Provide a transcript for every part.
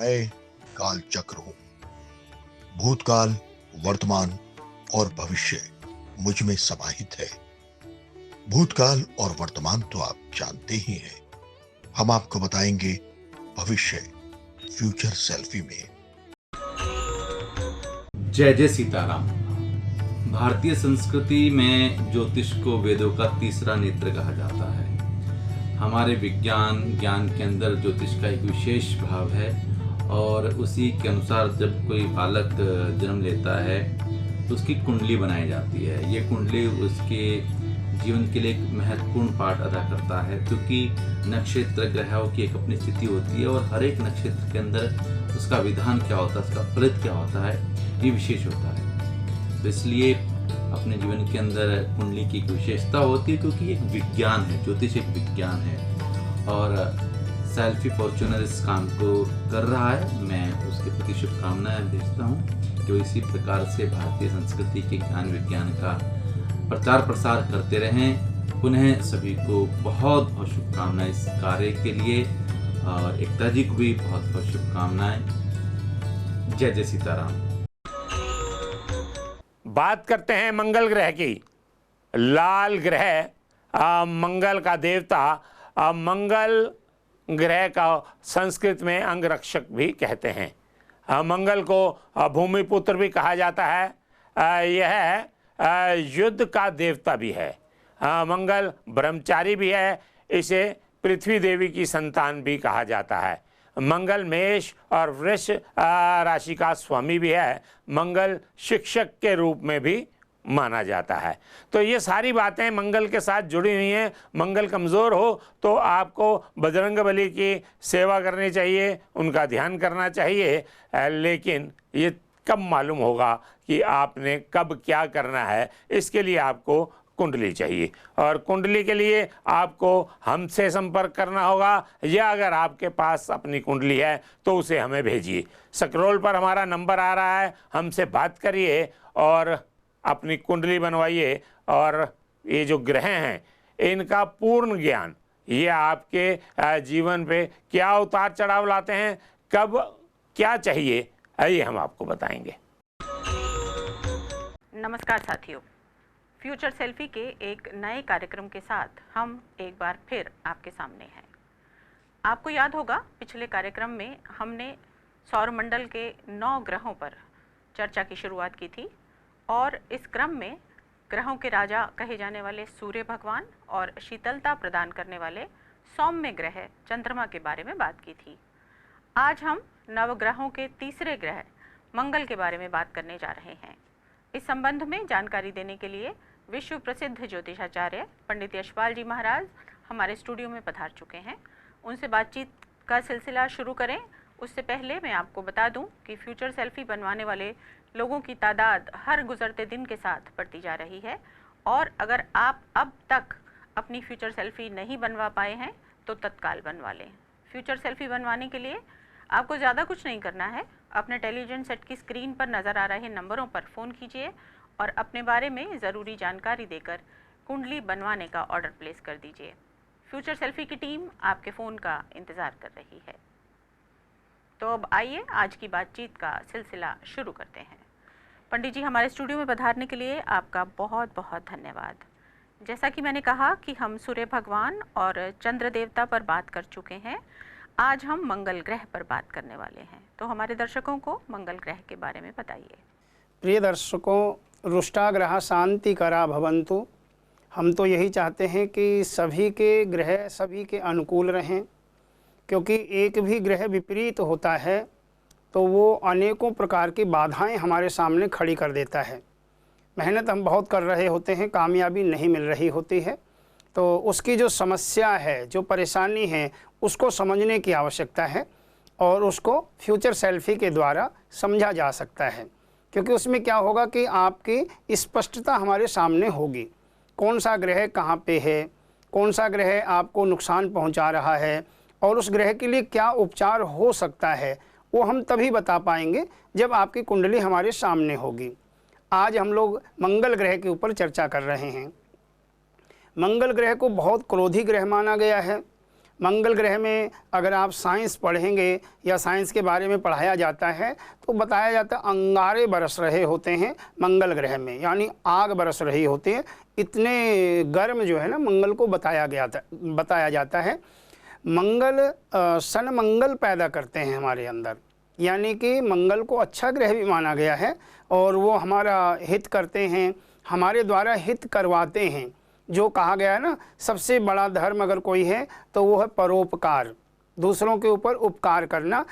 मैं काल चक्र हूं। भूतकाल, वर्तमान और भविष्य मुझ में समाहित है। भूतकाल और वर्तमान तो आप जानते ही हैं। हम आपको बताएंगे भविष्य फ्यूचर सेल्फी में। जय जय सीताराम। भारतीय संस्कृति में ज्योतिष को वेदों का तीसरा नेत्र कहा जाता है। हमारे विज्ञान ज्ञान के अंदर ज्योतिष का एक विशेष भाव है और उसी के अनुसार जब कोई बालक जन्म लेता है तो उसकी कुंडली बनाई जाती है। ये कुंडली उसके जीवन के लिए एक महत्वपूर्ण पार्ट अदा करता है, क्योंकि नक्षत्र ग्रहों की एक अपनी स्थिति होती है और हर एक नक्षत्र के अंदर उसका विधान क्या होता है, उसका फलित क्या होता है, ये विशेष होता है। तो इसलिए अपने जीवन के अंदर कुंडली की एक विशेषता होती है, क्योंकि एक विज्ञान है, ज्योतिष एक विज्ञान है और सेल्फी फॉर्च्यूनर इस काम को कर रहा है। मैं उसके प्रति शुभकामनाएं भेजता हूँ जो इसी प्रकार से भारतीय संस्कृति के ज्ञान विज्ञान का प्रचार प्रसार करते रहें। पुनः सभी को बहुत बहुत शुभकामनाएं इस कार्य के लिए और एकता जी को भी बहुत बहुत शुभकामनाएं। जय जय सीताराम। बात करते हैं मंगल ग्रह की। लाल ग्रह मंगल का देवता, मंगल ग्रह का संस्कृत में अंगरक्षक भी कहते हैं। मंगल को भूमिपुत्र भी कहा जाता है। यह युद्ध का देवता भी है। मंगल ब्रह्मचारी भी है। इसे पृथ्वी देवी की संतान भी कहा जाता है। मंगल मेष और वृष राशि का स्वामी भी है। मंगल शिक्षक के रूप में भी माना जाता है। तो ये सारी बातें मंगल के साथ जुड़ी हुई हैं। मंगल कमज़ोर हो तो आपको बजरंगबली की सेवा करनी चाहिए, उनका ध्यान करना चाहिए। लेकिन ये कब मालूम होगा कि आपने कब क्या करना है, इसके लिए आपको कुंडली चाहिए। और कुंडली के लिए आपको हमसे संपर्क करना होगा, या अगर आपके पास अपनी कुंडली है तो उसे हमें भेजिए। स्क्रॉल पर हमारा नंबर आ रहा है, हमसे बात करिए और अपनी कुंडली बनवाइए। और ये जो ग्रह हैं इनका पूर्ण ज्ञान, ये आपके जीवन पे क्या उतार चढ़ाव लाते हैं, कब क्या चाहिए, आइए हम आपको बताएंगे। नमस्कार साथियों, फ्यूचर सेल्फी के एक नए कार्यक्रम के साथ हम एक बार फिर आपके सामने हैं। आपको याद होगा पिछले कार्यक्रम में हमने सौरमंडल के 9 ग्रहों पर चर्चा की शुरुआत की थी और इस क्रम में ग्रहों के राजा कहे जाने वाले सूर्य भगवान और शीतलता प्रदान करने वाले सौम्य ग्रह चंद्रमा के बारे में बात की थी। आज हम नवग्रहों के तीसरे ग्रह मंगल के बारे में बात करने जा रहे हैं। इस संबंध में जानकारी देने के लिए विश्व प्रसिद्ध ज्योतिषाचार्य पंडित यशपाल जी महाराज हमारे स्टूडियो में पधार चुके हैं। उनसे बातचीत का सिलसिला शुरू करें उससे पहले मैं आपको बता दूं कि फ्यूचर सेल्फी बनवाने वाले लोगों की तादाद हर गुजरते दिन के साथ बढ़ती जा रही है और अगर आप अब तक अपनी फ्यूचर सेल्फी नहीं बनवा पाए हैं तो तत्काल बनवा लें। फ्यूचर सेल्फी बनवाने के लिए आपको ज़्यादा कुछ नहीं करना है। अपने टेलीविज़न सेट की स्क्रीन पर नज़र आ रहे नंबरों पर फ़ोन कीजिए और अपने बारे में ज़रूरी जानकारी देकर कुंडली बनवाने का ऑर्डर प्लेस कर दीजिए। फ्यूचर सेल्फी की टीम आपके फ़ोन का इंतज़ार कर रही है। तो अब आइए आज की बातचीत का सिलसिला शुरू करते हैं। पंडित जी, हमारे स्टूडियो में पधारने के लिए आपका बहुत बहुत धन्यवाद। जैसा कि मैंने कहा कि हम सूर्य भगवान और चंद्र देवता पर बात कर चुके हैं, आज हम मंगल ग्रह पर बात करने वाले हैं। तो हमारे दर्शकों को मंगल ग्रह के बारे में बताइए। प्रिय दर्शकों, रुष्टाग्रह शांतिकरा भवन्तु। हम तो यही चाहते हैं कि सभी के ग्रह सभी के अनुकूल रहें, क्योंकि एक भी ग्रह विपरीत होता है तो वो अनेकों प्रकार की बाधाएं हमारे सामने खड़ी कर देता है। मेहनत हम बहुत कर रहे होते हैं, कामयाबी नहीं मिल रही होती है, तो उसकी जो समस्या है, जो परेशानी है, उसको समझने की आवश्यकता है और उसको फ्यूचर सेल्फी के द्वारा समझा जा सकता है। क्योंकि उसमें क्या होगा कि आपकी स्पष्टता हमारे सामने होगी, कौन सा ग्रह कहाँ पे है, कौन सा ग्रह आपको नुकसान पहुंचा रहा है और उस ग्रह के लिए क्या उपचार हो सकता है, वो हम तभी बता पाएंगे जब आपकी कुंडली हमारे सामने होगी। आज हम लोग मंगल ग्रह के ऊपर चर्चा कर रहे हैं। मंगल ग्रह को बहुत क्रोधी ग्रह माना गया है। मंगल ग्रह में अगर आप साइंस पढ़ेंगे या साइंस के बारे में पढ़ाया जाता है तो बताया जाता है अंगारे बरस रहे होते हैं मंगल ग्रह में, यानी आग बरस रही होती है, इतने गर्म जो है ना मंगल को बताया जाता है। मंगल सन मंगल पैदा करते हैं हमारे अंदर, यानी कि मंगल को अच्छा ग्रह भी माना गया है और वो हमारा हित करते हैं, हमारे द्वारा हित करवाते हैं। जो कहा गया है ना, सबसे बड़ा धर्म अगर कोई है तो वो है परोपकार, दूसरों के ऊपर उपकार करना,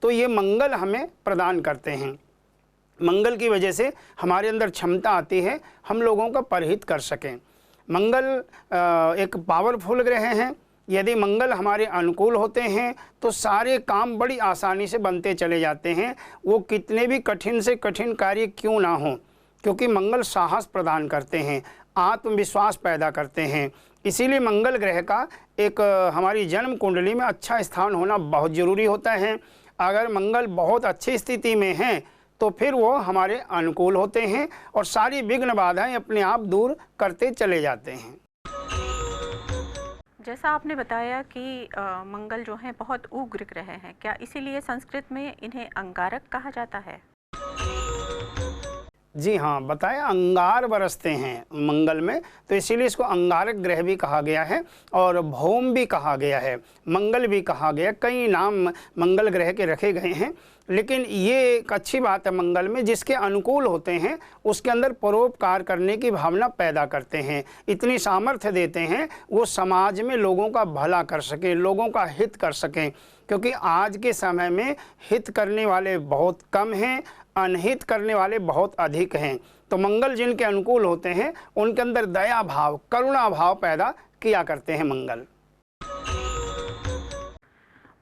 तो ये मंगल हमें प्रदान करते हैं। मंगल की वजह से हमारे अंदर क्षमता आती है हम लोगों का परहित कर सकें। मंगल एक पावरफुल ग्रह हैं। यदि मंगल हमारे अनुकूल होते हैं तो सारे काम बड़ी आसानी से बनते चले जाते हैं, वो कितने भी कठिन से कठिन कार्य क्यों ना हों, क्योंकि मंगल साहस प्रदान करते हैं, आत्मविश्वास पैदा करते हैं। इसीलिए मंगल ग्रह का एक हमारी जन्म कुंडली में अच्छा स्थान होना बहुत ज़रूरी होता है। अगर मंगल बहुत अच्छी स्थिति में हैं तो फिर वो हमारे अनुकूल होते हैं और सारी विघ्न बाधाएं अपने आप दूर करते चले जाते हैं। जैसा आपने बताया कि मंगल जो है बहुत उग्र ग्रह हैं, क्या इसीलिए संस्कृत में इन्हें अंगारक कहा जाता है? जी हाँ, बताया अंगार बरसते हैं मंगल में, तो इसीलिए इसको अंगारक ग्रह भी कहा गया है और भौम भी कहा गया है, मंगल भी कहा गया। कई नाम मंगल ग्रह के रखे गए हैं, लेकिन ये एक अच्छी बात है मंगल में, जिसके अनुकूल होते हैं उसके अंदर परोपकार करने की भावना पैदा करते हैं, इतनी सामर्थ्य देते हैं वो समाज में लोगों का भला कर सकें, लोगों का हित कर सकें। क्योंकि आज के समय में हित करने वाले बहुत कम हैं, अनहित करने वाले बहुत अधिक हैं। तो मंगल जिनके अनुकूल होते हैं उनके अंदर दया भाव, करुणा भाव पैदा किया करते हैं मंगल।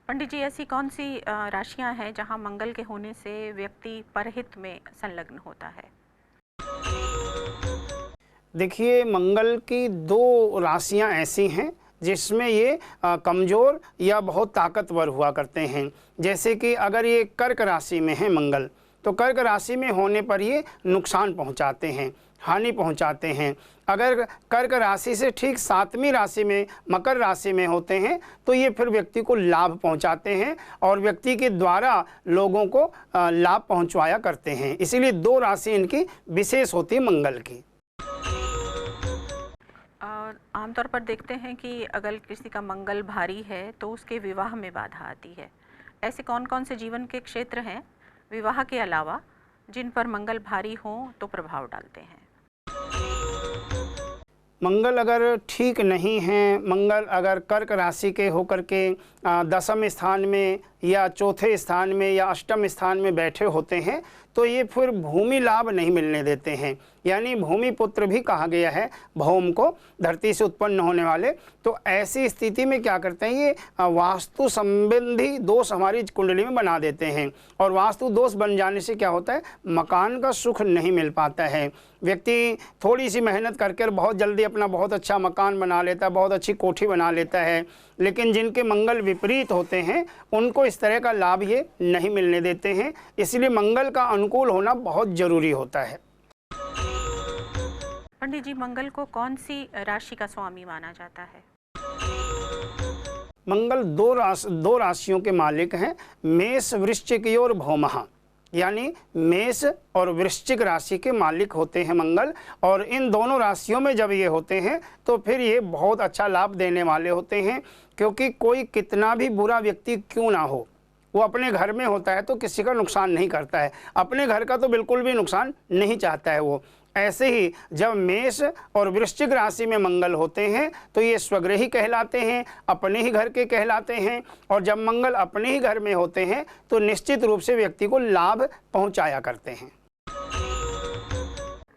पंडित जी, ऐसी कौन सी राशियां हैं जहां मंगल के होने से व्यक्ति परहित में संलग्न होता है? देखिए, मंगल की 2 राशियां ऐसी हैं जिसमें ये कमज़ोर या बहुत ताकतवर हुआ करते हैं। जैसे कि अगर ये कर्क राशि में है मंगल, तो कर्क राशि में होने पर ये नुकसान पहुंचाते हैं, हानि पहुंचाते हैं। अगर कर्क राशि से ठीक 7वीं राशि में मकर राशि में होते हैं तो ये फिर व्यक्ति को लाभ पहुंचाते हैं और व्यक्ति के द्वारा लोगों को लाभ पहुंचवाया करते हैं। इसीलिए 2 राशि इनकी विशेष होती है मंगल की। आमतौर पर देखते हैं कि अगर किसी का मंगल भारी है तो उसके विवाह में बाधा आती है। ऐसे कौन कौन से जीवन के क्षेत्र हैं विवाह के अलावा जिन पर मंगल भारी हो तो प्रभाव डालते हैं? मंगल अगर ठीक नहीं है, मंगल अगर कर्क राशि के होकर के 10वें स्थान में या चौथे स्थान में या 8वें स्थान में बैठे होते हैं तो ये फिर भूमि लाभ नहीं मिलने देते हैं। यानी भूमि पुत्र भी कहा गया है भौम को, धरती से उत्पन्न होने वाले। तो ऐसी स्थिति में क्या करते हैं, ये वास्तु संबंधी दोष हमारी कुंडली में बना देते हैं और वास्तु दोष बन जाने से क्या होता है, मकान का सुख नहीं मिल पाता है। व्यक्ति थोड़ी सी मेहनत करके बहुत जल्दी अपना बहुत अच्छा मकान बना लेता है, बहुत अच्छी कोठी बना लेता है, लेकिन जिनके मंगल विपरीत होते हैं उनको इस तरह का लाभ ये नहीं मिलने देते हैं। इसलिए मंगल का अनुकूल होना बहुत ज़रूरी होता है। पंडित जी, मंगल को कौन सी राशि का स्वामी माना जाता है? मंगल 2 राशियों के मालिक हैं, मेष वृश्चिक और भौमः, यानी मेष और वृश्चिक राशि के मालिक होते हैं मंगल। और इन दोनों राशियों में जब ये होते हैं तो फिर ये बहुत अच्छा लाभ देने वाले होते हैं। क्योंकि कोई कितना भी बुरा व्यक्ति क्यों ना हो, वो अपने घर में होता है तो किसी का नुकसान नहीं करता है, अपने घर का तो बिल्कुल भी नुकसान नहीं चाहता है वो। ऐसे ही जब मेष और वृश्चिक राशि में मंगल होते हैं तो ये स्वगृही कहलाते हैं, अपने ही घर के कहलाते हैं। और जब मंगल अपने ही घर में होते हैं तो निश्चित रूप से व्यक्ति को लाभ पहुंचाया करते हैं।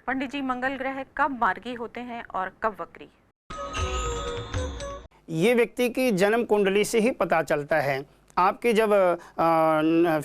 पंडित जी, मंगल ग्रह कब मार्गी होते हैं और कब वक्री? ये व्यक्ति की जन्म कुंडली से ही पता चलता है। आपकी जब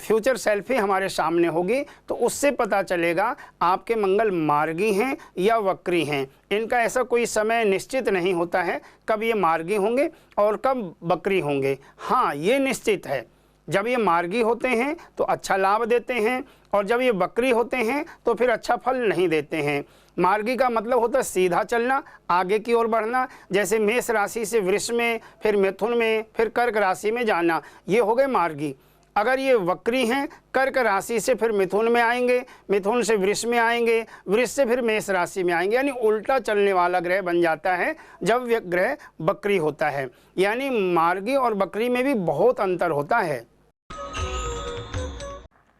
फ्यूचर सेल्फी हमारे सामने होगी तो उससे पता चलेगा आपके मंगल मार्गी हैं या वक्री हैं। इनका ऐसा कोई समय निश्चित नहीं होता है कब ये मार्गी होंगे और कब वक्री होंगे। हाँ, ये निश्चित है, जब ये मार्गी होते हैं तो अच्छा लाभ देते हैं और जब ये वक्री होते हैं तो फिर अच्छा फल नहीं देते हैं। मार्गी का मतलब होता है सीधा चलना, आगे की ओर बढ़ना, जैसे मेष राशि से वृष में, फिर मिथुन में, फिर कर्क राशि में जाना, ये हो गए मार्गी। अगर ये वक्री हैं, कर्क राशि से फिर मिथुन में आएंगे, मिथुन से वृष में आएंगे, वृष से फिर मेष राशि में आएंगे, यानी उल्टा चलने वाला ग्रह बन जाता है जब ग्रह वक्री होता है। यानी मार्गी और वक्री में भी बहुत अंतर होता है।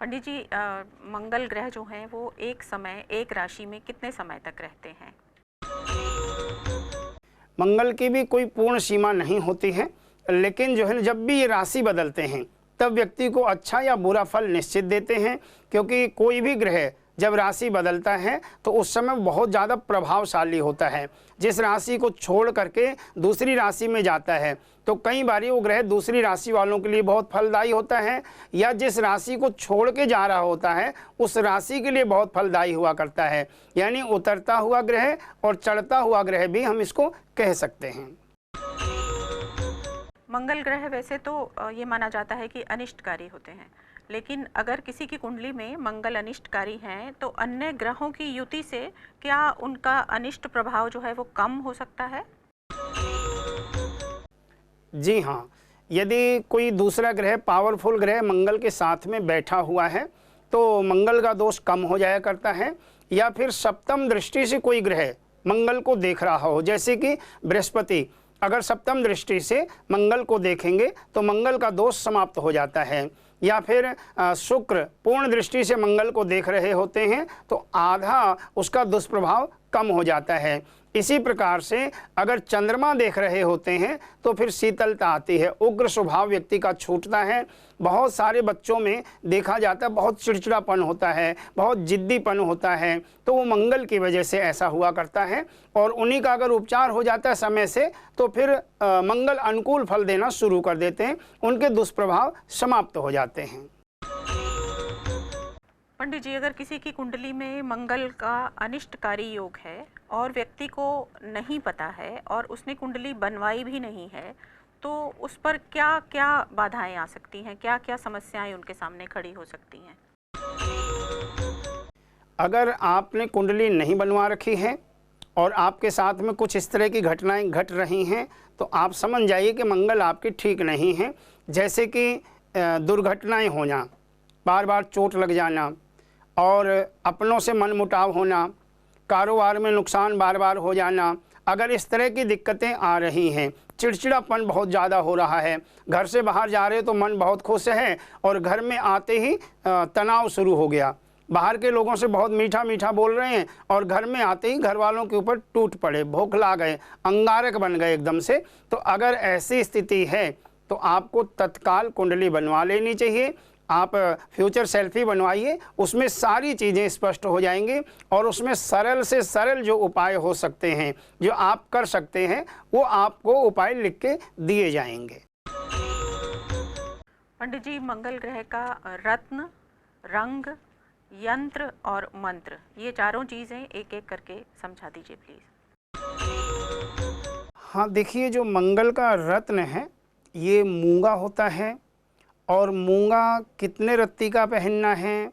पंडित जी, मंगल ग्रह जो हैं वो एक समय एक राशि में कितने समय तक रहते हैं? मंगल की भी कोई पूर्ण सीमा नहीं होती है, लेकिन जो है जब भी ये राशि बदलते हैं तब व्यक्ति को अच्छा या बुरा फल निश्चित देते हैं, क्योंकि कोई भी ग्रह जब राशि बदलता है तो उस समय बहुत ज़्यादा प्रभावशाली होता है। जिस राशि को छोड़ करके दूसरी राशि में जाता है तो कई बार वो ग्रह दूसरी राशि वालों के लिए बहुत फलदायी होता है, या जिस राशि को छोड़ के जा रहा होता है उस राशि के लिए बहुत फलदायी हुआ करता है। यानी उतरता हुआ ग्रह और चढ़ता हुआ ग्रह भी हम इसको कह सकते हैं। मंगल ग्रह वैसे तो ये माना जाता है कि अनिष्टकारी होते हैं, लेकिन अगर किसी की कुंडली में मंगल अनिष्टकारी हैं तो अन्य ग्रहों की युति से क्या उनका अनिष्ट प्रभाव जो है वो कम हो सकता है? जी हाँ, यदि कोई दूसरा ग्रह पावरफुल ग्रह मंगल के साथ में बैठा हुआ है तो मंगल का दोष कम हो जाया करता है, या फिर सप्तम दृष्टि से कोई ग्रह मंगल को देख रहा हो, जैसे कि बृहस्पति अगर सप्तम दृष्टि से मंगल को देखेंगे तो मंगल का दोष समाप्त हो जाता है, या फिर शुक्र पूर्ण दृष्टि से मंगल को देख रहे होते हैं तो आधा उसका दुष्प्रभाव कम हो जाता है। इसी प्रकार से अगर चंद्रमा देख रहे होते हैं तो फिर शीतलता आती है, उग्र स्वभाव व्यक्ति का छूटता है। बहुत सारे बच्चों में देखा जाता है बहुत चिड़चिड़ापन होता है, बहुत जिद्दीपन होता है, तो वो मंगल की वजह से ऐसा हुआ करता है। और उन्हीं का अगर उपचार हो जाता है समय से तो फिर मंगल अनुकूल फल देना शुरू कर देते हैं, उनके दुष्प्रभाव समाप्त हो जाते हैं। पंडित जी, अगर किसी की कुंडली में मंगल का अनिष्टकारी योग है और व्यक्ति को नहीं पता है और उसने कुंडली बनवाई भी नहीं है, तो उस पर क्या क्या बाधाएं आ सकती हैं, क्या क्या समस्याएं उनके सामने खड़ी हो सकती हैं? अगर आपने कुंडली नहीं बनवा रखी है और आपके साथ में कुछ इस तरह की घटनाएं घट रही हैं तो आप समझ जाइए कि मंगल आपकी ठीक नहीं है। जैसे कि दुर्घटनाएं होना, बार बार चोट लग जाना, और अपनों से मनमुटाव होना, कारोबार में नुकसान बार बार हो जाना, अगर इस तरह की दिक्कतें आ रही हैं, चिड़चिड़ापन बहुत ज़्यादा हो रहा है, घर से बाहर जा रहे तो मन बहुत खुश है और घर में आते ही तनाव शुरू हो गया, बाहर के लोगों से बहुत मीठा मीठा बोल रहे हैं और घर में आते ही घर वालों के ऊपर टूट पड़े, भोखला गए, अंगारक बन गए एकदम से, तो अगर ऐसी स्थिति है तो आपको तत्काल कुंडली बनवा लेनी चाहिए। आप फ्यूचर सेल्फी बनवाइए, उसमें सारी चीज़ें स्पष्ट हो जाएंगी और उसमें सरल से सरल जो उपाय हो सकते हैं, जो आप कर सकते हैं, वो आपको उपाय लिख के दिए जाएंगे। पंडित जी, मंगल ग्रह का रत्न, रंग, यंत्र और मंत्र, ये चारों चीज़ें एक एक करके समझा दीजिए प्लीज़। हाँ देखिए, जो मंगल का रत्न है ये मूंगा होता है, और मूंगा कितने रत्ती का पहनना है,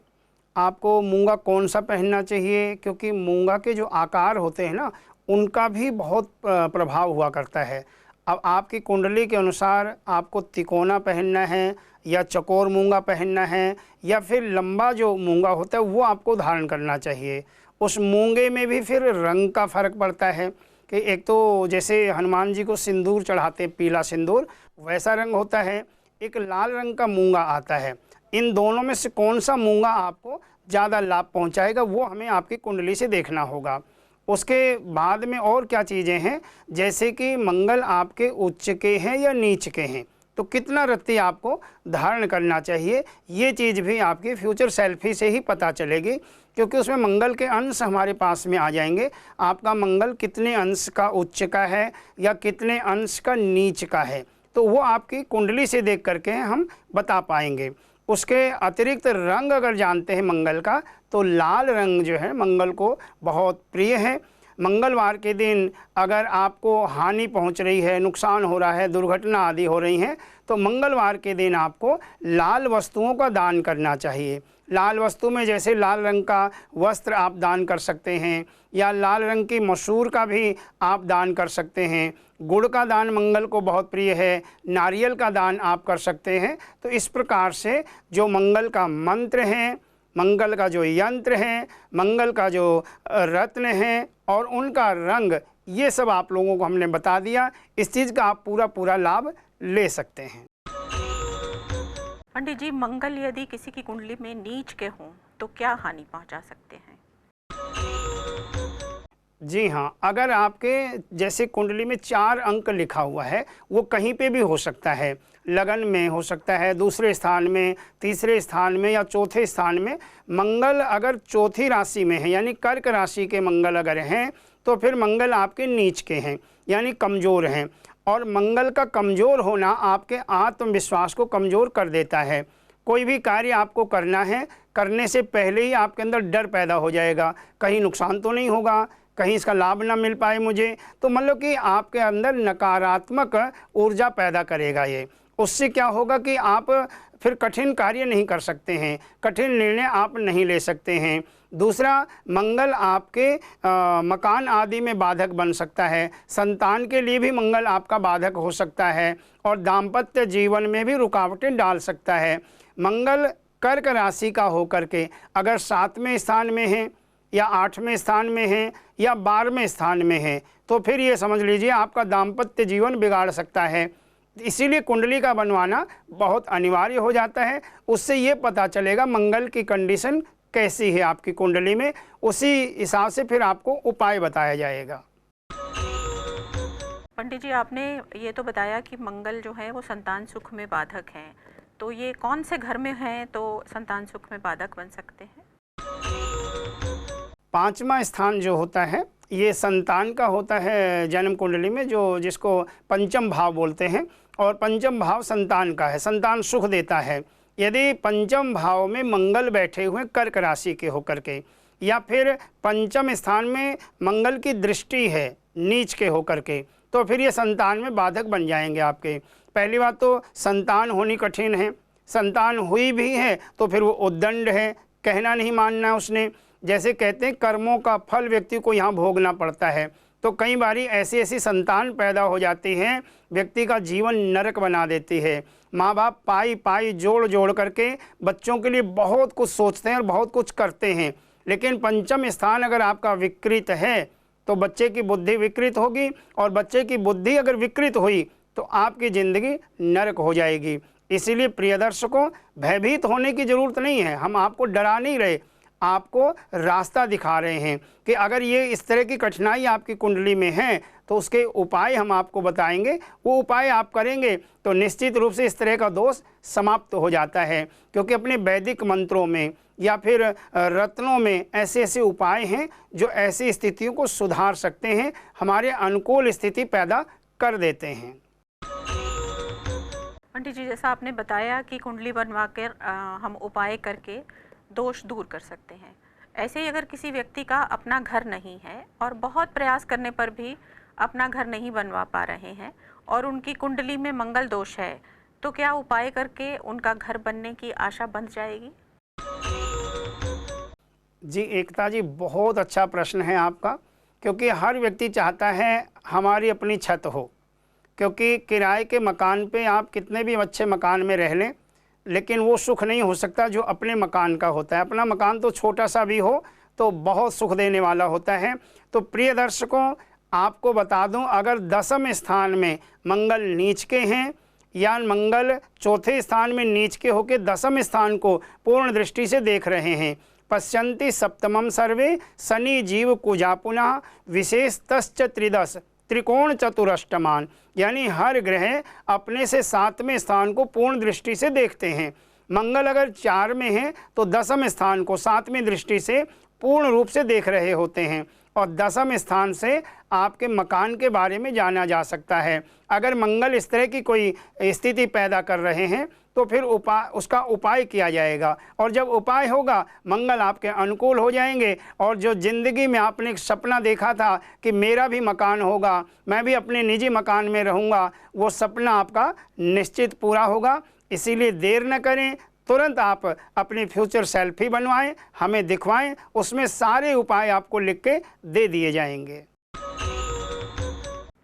आपको मूंगा कौन सा पहनना चाहिए, क्योंकि मूंगा के जो आकार होते हैं ना उनका भी बहुत प्रभाव हुआ करता है। अब आपकी कुंडली के अनुसार आपको तिकोना पहनना है या चकोर मूंगा पहनना है या फिर लंबा जो मूंगा होता है वो आपको धारण करना चाहिए। उस मूंगे में भी फिर रंग का फ़र्क पड़ता है कि एक तो जैसे हनुमान जी को सिंदूर चढ़ाते पीला सिंदूर, वैसा रंग होता है, एक लाल रंग का मूंगा आता है। इन दोनों में से कौन सा मूंगा आपको ज़्यादा लाभ पहुंचाएगा वो हमें आपकी कुंडली से देखना होगा। उसके बाद में और क्या चीज़ें हैं, जैसे कि मंगल आपके उच्च के हैं या नीच के हैं, तो कितना रत्ती आपको धारण करना चाहिए, ये चीज़ भी आपकी फ्यूचर सेल्फी से ही पता चलेगी, क्योंकि उसमें मंगल के अंश हमारे पास में आ जाएंगे। आपका मंगल कितने अंश का उच्च का है या कितने अंश का नीच का है, तो वो आपकी कुंडली से देख करके हम बता पाएंगे। उसके अतिरिक्त रंग अगर जानते हैं मंगल का, तो लाल रंग जो है मंगल को बहुत प्रिय है। मंगलवार के दिन अगर आपको हानि पहुंच रही है, नुकसान हो रहा है, दुर्घटना आदि हो रही हैं, तो मंगलवार के दिन आपको लाल वस्तुओं का दान करना चाहिए। लाल वस्तु में जैसे लाल रंग का वस्त्र आप दान कर सकते हैं, या लाल रंग की मसूर का भी आप दान कर सकते हैं। गुड़ का दान मंगल को बहुत प्रिय है, नारियल का दान आप कर सकते हैं। तो इस प्रकार से जो मंगल का मंत्र है, मंगल का जो यंत्र है, मंगल का जो रत्न है और उनका रंग, ये सब आप लोगों को हमने बता दिया। इस चीज़ का आप पूरा लाभ ले सकते हैं। पंडित जी, मंगल यदि किसी की कुंडली में नीच के हों तो क्या हानि पहुंचा सकते हैं? जी हाँ, अगर आपके जैसे कुंडली में 4 अंक लिखा हुआ है, वो कहीं पे भी हो सकता है, लगन में हो सकता है, दूसरे स्थान में, तीसरे स्थान में या चौथे स्थान में। मंगल अगर चौथी राशि में है, यानी कर्क राशि के मंगल अगर हैं, तो फिर मंगल आपके नीच के हैं, यानी कमज़ोर हैं। और मंगल का कमज़ोर होना आपके आत्मविश्वास को कमज़ोर कर देता है। कोई भी कार्य आपको करना है, करने से पहले ही आपके अंदर डर पैदा हो जाएगा, कहीं नुकसान तो नहीं होगा, कहीं इसका लाभ ना मिल पाए मुझे। तो मतलब कि आपके अंदर नकारात्मक ऊर्जा पैदा करेगा ये। उससे क्या होगा कि आप फिर कठिन कार्य नहीं कर सकते हैं, कठिन निर्णय आप नहीं ले सकते हैं। दूसरा, मंगल आपके मकान आदि में बाधक बन सकता है, संतान के लिए भी मंगल आपका बाधक हो सकता है और दाम्पत्य जीवन में भी रुकावटें डाल सकता है। मंगल कर्क राशि का होकर के अगर 7वें स्थान में है या 8वें स्थान में है या 12वें स्थान में है, तो फिर ये समझ लीजिए आपका दाम्पत्य जीवन बिगाड़ सकता है। इसीलिए कुंडली का बनवाना बहुत अनिवार्य हो जाता है। उससे ये पता चलेगा मंगल की कंडीशन कैसी है आपकी कुंडली में, उसी हिसाब से फिर आपको उपाय बताया जाएगा। पंडित जी, आपने ये तो बताया कि मंगल जो है वो संतान सुख में बाधक हैं, तो ये कौन से घर में हैं तो संतान सुख में बाधक बन सकते हैं? 5वां स्थान जो होता है ये संतान का होता है जन्म कुंडली में, जो जिसको पंचम भाव बोलते हैं, और पंचम भाव संतान का है, संतान सुख देता है। यदि पंचम भाव में मंगल बैठे हुए कर्क राशि के होकर के, या फिर पंचम स्थान में मंगल की दृष्टि है नीच के होकर के, तो फिर ये संतान में बाधक बन जाएंगे आपके। पहली बात तो संतान होनी कठिन है, संतान हुई भी है तो फिर वो उद्दंड है, कहना नहीं मानना उसने। जैसे कहते हैं कर्मों का फल व्यक्ति को यहाँ भोगना पड़ता है। तो कई बारी ऐसी ऐसी संतान पैदा हो जाती हैं, व्यक्ति का जीवन नरक बना देती है। माँ बाप पाई पाई जोड़ जोड़ करके बच्चों के लिए बहुत कुछ सोचते हैं और बहुत कुछ करते हैं, लेकिन पंचम स्थान अगर आपका विकृत है तो बच्चे की बुद्धि विकृत होगी, और बच्चे की बुद्धि अगर विकृत हुई तो आपकी ज़िंदगी नरक हो जाएगी। इसीलिए प्रिय दर्शकों, भयभीत होने की ज़रूरत नहीं है, हम आपको डरा नहीं रहे, आपको रास्ता दिखा रहे हैं कि अगर ये इस तरह की कठिनाई आपकी कुंडली में है तो उसके उपाय हम आपको बताएंगे। वो उपाय आप करेंगे तो निश्चित रूप से इस तरह का दोष समाप्त हो जाता है, क्योंकि अपने वैदिक मंत्रों में या फिर रत्नों में ऐसे ऐसे उपाय हैं जो ऐसी स्थितियों को सुधार सकते हैं, हमारे अनुकूल स्थिति पैदा कर देते हैं। पंडित जी, जैसा आपने बताया कि कुंडली बनवा कर हम उपाय करके दोष दूर कर सकते हैं, ऐसे ही अगर किसी व्यक्ति का अपना घर नहीं है और बहुत प्रयास करने पर भी अपना घर नहीं बनवा पा रहे हैं और उनकी कुंडली में मंगल दोष है, तो क्या उपाय करके उनका घर बनने की आशा बंध जाएगी? जी एकता जी, बहुत अच्छा प्रश्न है आपका, क्योंकि हर व्यक्ति चाहता है हमारी अपनी छत हो, क्योंकि किराए के मकान पे आप कितने भी अच्छे मकान में रह लें, लेकिन वो सुख नहीं हो सकता जो अपने मकान का होता है। अपना मकान तो छोटा सा भी हो तो बहुत सुख देने वाला होता है। तो प्रिय दर्शकों, आपको बता दूं, अगर 10वें स्थान में मंगल नीच के हैं या मंगल चौथे स्थान में नीच के होकर 10वें स्थान को पूर्ण दृष्टि से देख रहे हैं, पश्यन्ति सप्तमं सर्वे शनि जीव कुजा पुनः विशेषतश्च त्रिदश त्रिकोण चतुरष्टमान, यानी हर ग्रह अपने से 7वें स्थान को पूर्ण दृष्टि से देखते हैं। मंगल अगर 4 में है तो 10वें स्थान को 7वीं दृष्टि से पूर्ण रूप से देख रहे होते हैं, और 10वें स्थान से आपके मकान के बारे में जाना जा सकता है। अगर मंगल इस तरह की कोई स्थिति पैदा कर रहे हैं तो फिर उसका उपाय किया जाएगा, और जब उपाय होगा मंगल आपके अनुकूल हो जाएंगे, और जो ज़िंदगी में आपने एक सपना देखा था कि मेरा भी मकान होगा, मैं भी अपने निजी मकान में रहूँगा, वो सपना आपका निश्चित पूरा होगा। इसीलिए देर न करें, तुरंत आप अपनी फ्यूचर सेल्फी बनवाएं, हमें दिखवाएं, उसमें सारे उपाय आपको लिख के दे दिए जाएंगे।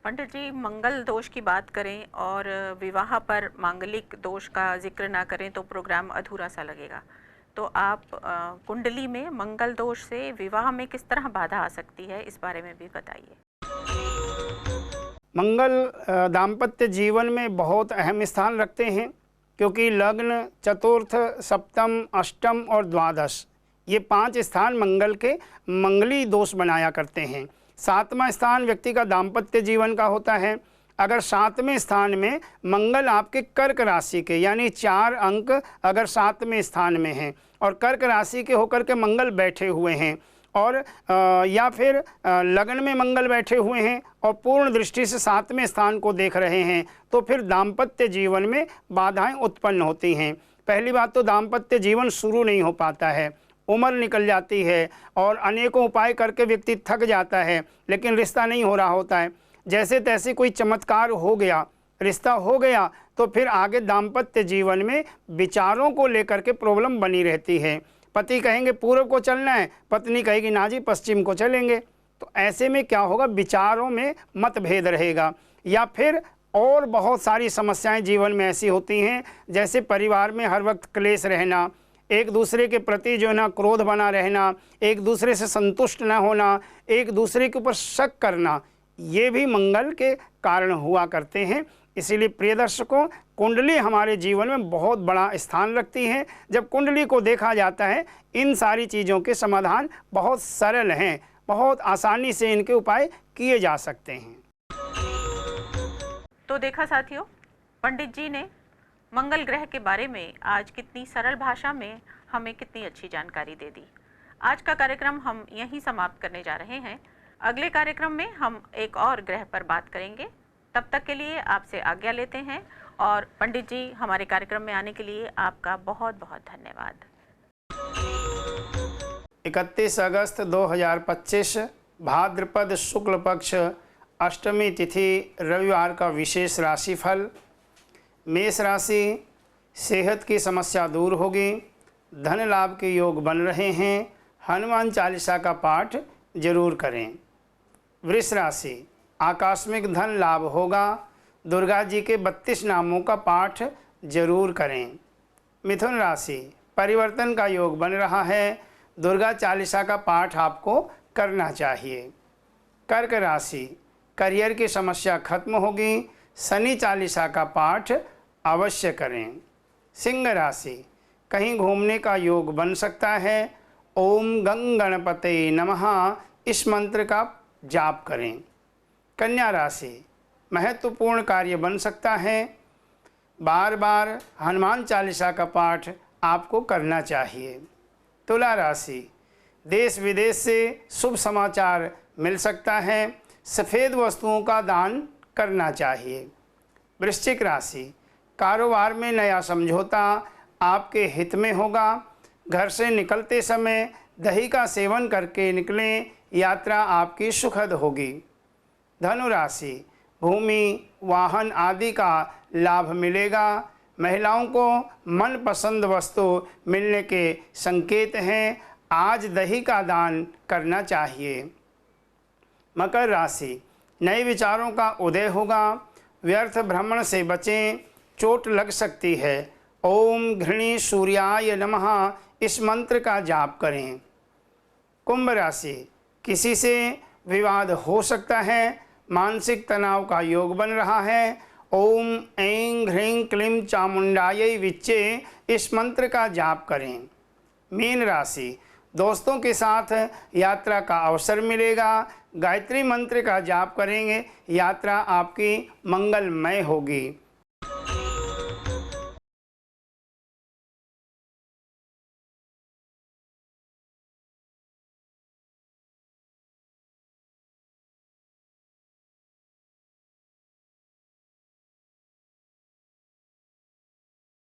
पंडित जी, मंगल दोष की बात करें और विवाह पर मांगलिक दोष का जिक्र ना करें तो प्रोग्राम अधूरा सा लगेगा। तो आप कुंडली में मंगल दोष से विवाह में किस तरह बाधा आ सकती है, इस बारे में भी बताइए। मंगल दाम्पत्य जीवन में बहुत अहम स्थान रखते हैं, क्योंकि लग्न, चतुर्थ, सप्तम, अष्टम और द्वादश ये 5 स्थान मंगल के मंगली दोष बनाया करते हैं। 7वां स्थान व्यक्ति का दाम्पत्य जीवन का होता है। अगर 7वें स्थान में मंगल आपके कर्क राशि के, यानी 4 अंक अगर 7वें स्थान में हैं और कर्क राशि के होकर के मंगल बैठे हुए हैं, और या फिर लगन में मंगल बैठे हुए हैं और पूर्ण दृष्टि से 7वें स्थान को देख रहे हैं, तो फिर दाम्पत्य जीवन में बाधाएं उत्पन्न होती हैं। पहली बात तो दाम्पत्य जीवन शुरू नहीं हो पाता है, उम्र निकल जाती है और अनेकों उपाय करके व्यक्ति थक जाता है, लेकिन रिश्ता नहीं हो रहा होता है। जैसे तैसे कोई चमत्कार हो गया, रिश्ता हो गया, तो फिर आगे दाम्पत्य जीवन में विचारों को लेकर के प्रॉब्लम बनी रहती है। पति कहेंगे पूर्व को चलना है, पत्नी कहेगी ना जी पश्चिम को चलेंगे। तो ऐसे में क्या होगा, विचारों में मतभेद रहेगा। या फिर और बहुत सारी समस्याएं जीवन में ऐसी होती हैं, जैसे परिवार में हर वक्त क्लेश रहना, एक दूसरे के प्रति जो है ना क्रोध बना रहना, एक दूसरे से संतुष्ट न होना, एक दूसरे के ऊपर शक करना, ये भी मंगल के कारण हुआ करते हैं। इसीलिए प्रिय दर्शकों, कुंडली हमारे जीवन में बहुत बड़ा स्थान रखती है। जब कुंडली को देखा जाता है, इन सारी चीज़ों के समाधान बहुत सरल हैं, बहुत आसानी से इनके उपाय किए जा सकते हैं। तो देखा साथियों, पंडित जी ने मंगल ग्रह के बारे में आज कितनी सरल भाषा में हमें कितनी अच्छी जानकारी दे दी। आज का कार्यक्रम हम यहीं समाप्त करने जा रहे हैं। अगले कार्यक्रम में हम एक और ग्रह पर बात करेंगे। तब तक के लिए आपसे आज्ञा लेते हैं, और पंडित जी हमारे कार्यक्रम में आने के लिए आपका बहुत बहुत धन्यवाद। 31 अगस्त 2025 भाद्रपद शुक्ल पक्ष अष्टमी तिथि रविवार का विशेष राशिफल। मेष राशि, सेहत की समस्या दूर होगी, धन लाभ के योग बन रहे हैं, हनुमान चालीसा का पाठ जरूर करें। वृष राशि, आकस्मिक धन लाभ होगा, दुर्गा जी के 32 नामों का पाठ जरूर करें। मिथुन राशि, परिवर्तन का योग बन रहा है, दुर्गा चालीसा का पाठ आपको करना चाहिए। कर्क राशि, करियर की समस्या खत्म होगी, शनि चालीसा का पाठ अवश्य करें। सिंह राशि, कहीं घूमने का योग बन सकता है, ओम गंग गणपते नमः इस मंत्र का जाप करें। कन्या राशि, महत्वपूर्ण कार्य बन सकता है, बार बार हनुमान चालीसा का पाठ आपको करना चाहिए। तुला राशि, देश विदेश से शुभ समाचार मिल सकता है, सफ़ेद वस्तुओं का दान करना चाहिए। वृश्चिक राशि, कारोबार में नया समझौता आपके हित में होगा, घर से निकलते समय दही का सेवन करके निकलें, यात्रा आपकी सुखद होगी। धनु राशि, भूमि, वाहन आदि का लाभ मिलेगा, महिलाओं को मनपसंद वस्तु मिलने के संकेत हैं, आज दही का दान करना चाहिए। मकर राशि, नए विचारों का उदय होगा, व्यर्थ भ्रमण से बचें, चोट लग सकती है। ओम घृणी सूर्याय नमः इस मंत्र का जाप करें। कुंभ राशि, किसी से विवाद हो सकता है, मानसिक तनाव का योग बन रहा है। ओम ऐं ह्रीं क्लीं चामुंडायै विच्चे इस मंत्र का जाप करें। मीन राशि, दोस्तों के साथ यात्रा का अवसर मिलेगा, गायत्री मंत्र का जाप करेंगे, यात्रा आपकी मंगलमय होगी।